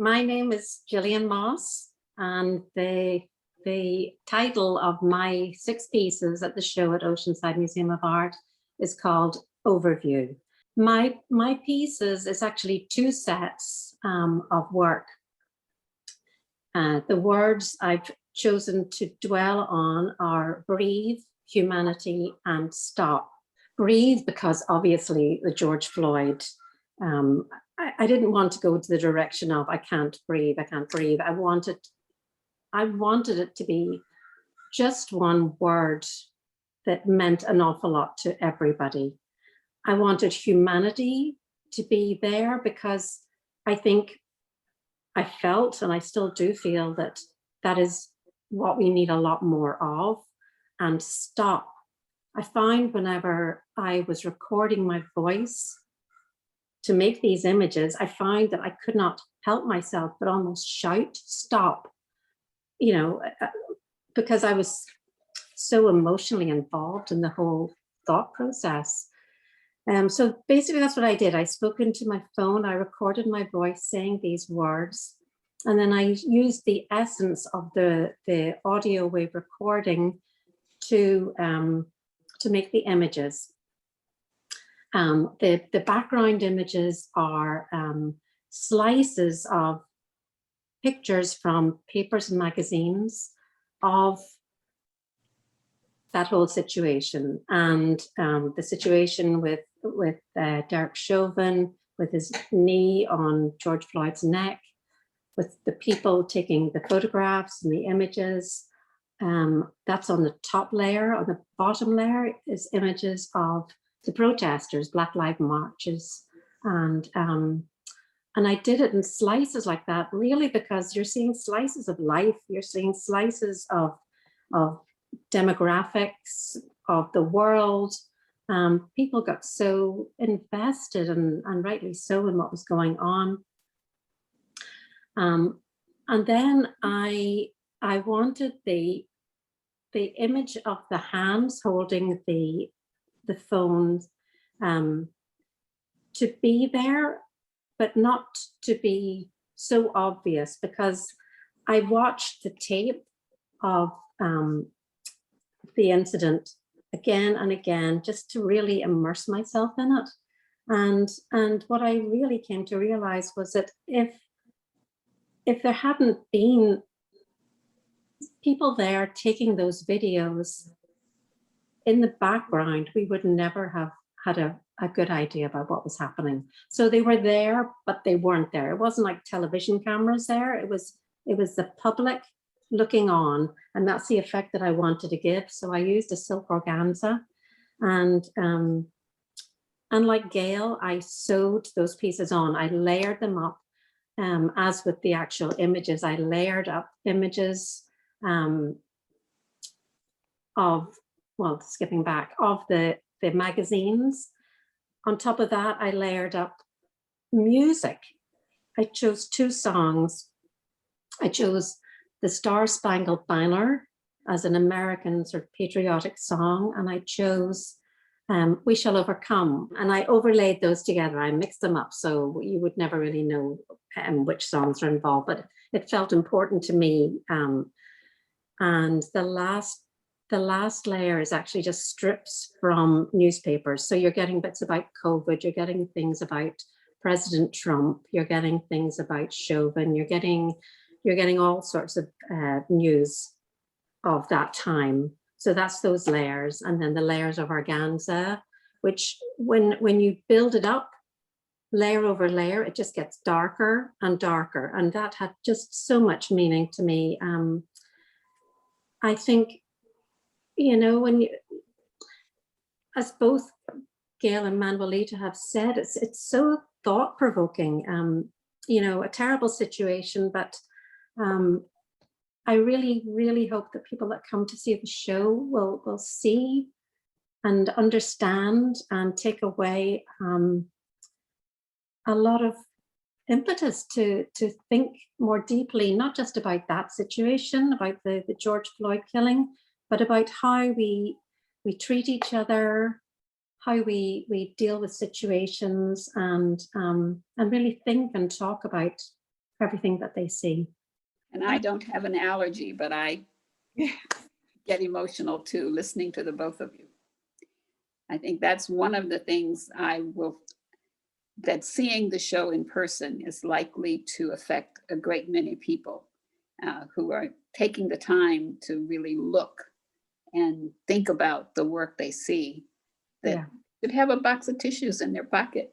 My name is Gillian Moss, and the title of my 6 pieces at the show at Oceanside Museum of Art is called Overview. My pieces is actually 2 sets of work. The words I've chosen to dwell on are breathe, humanity, and stop. Breathe because obviously the George Floyd, I didn't want to go to the direction of I can't breathe, I can't breathe. I wanted it to be just one word that meant an awful lot to everybody. I wanted humanity to be there because I think I felt, and I still do feel, that that is what we need a lot more of. And stop. I find whenever I was recording my voice to make these images, I find that I could not help myself but almost shout, stop, you know, because I was so emotionally involved in the whole thought process. So basically that's what I did. I spoke into my phone, I recorded my voice saying these words, and then I used the essence of the audio wave recording to make the images. The background images are slices of pictures from papers and magazines of that whole situation, and the situation with Derek Chauvin, with his knee on George Floyd's neck, with the people taking the photographs and the images. That's on the top layer. On the bottom layer is images of the protesters, Black Lives Marches, and I did it in slices like that, really, because you're seeing slices of life, you're seeing slices of demographics of the world. People got so invested, and rightly so, in what was going on. And then I wanted the image of the hands holding the phone to be there, but not to be so obvious, because I watched the tape of the incident again and again, just to really immerse myself in it. And what I really came to realize was that if there hadn't been people there taking those videos in the background, we would never have had a good idea about what was happening. So they were there, but they weren't there. It wasn't like television cameras there. It was the public looking on, and that's the effect that I wanted to give. So I used a silk organza, and like Gail, I sewed those pieces on. I layered them up, as with the actual images. I layered up images of, well, skipping back, of the magazines. On top of that, I layered up music. I chose 2 songs. I chose the Star Spangled Banner as an American sort of patriotic song, and I chose We Shall Overcome, and I overlaid those together. I mixed them up, so you would never really know which songs are involved, but it felt important to me. And the last layer is actually just strips from newspapers. So you're getting bits about COVID, you're getting things about President Trump, you're getting things about Chauvin, you're getting all sorts of news of that time. So that's those layers. And then the layers of organza, which when you build it up, layer over layer, it just gets darker and darker. And that had just so much meaning to me. I think, you know, when you, as both Gail and Manuelita have said, it's so thought-provoking. You know, a terrible situation, but I really, really hope that people that come to see the show will see and understand and take away a lot of impetus to think more deeply, not just about that situation, about the George Floyd killing, but about how we treat each other, how we deal with situations, and really think and talk about everything that they see. And I don't have an allergy, but I get emotional too, listening to the both of you. I think that's one of the things that seeing the show in person is likely to affect a great many people who are taking the time to really look and think about the work they see, that Yeah. should have a box of tissues in their pocket.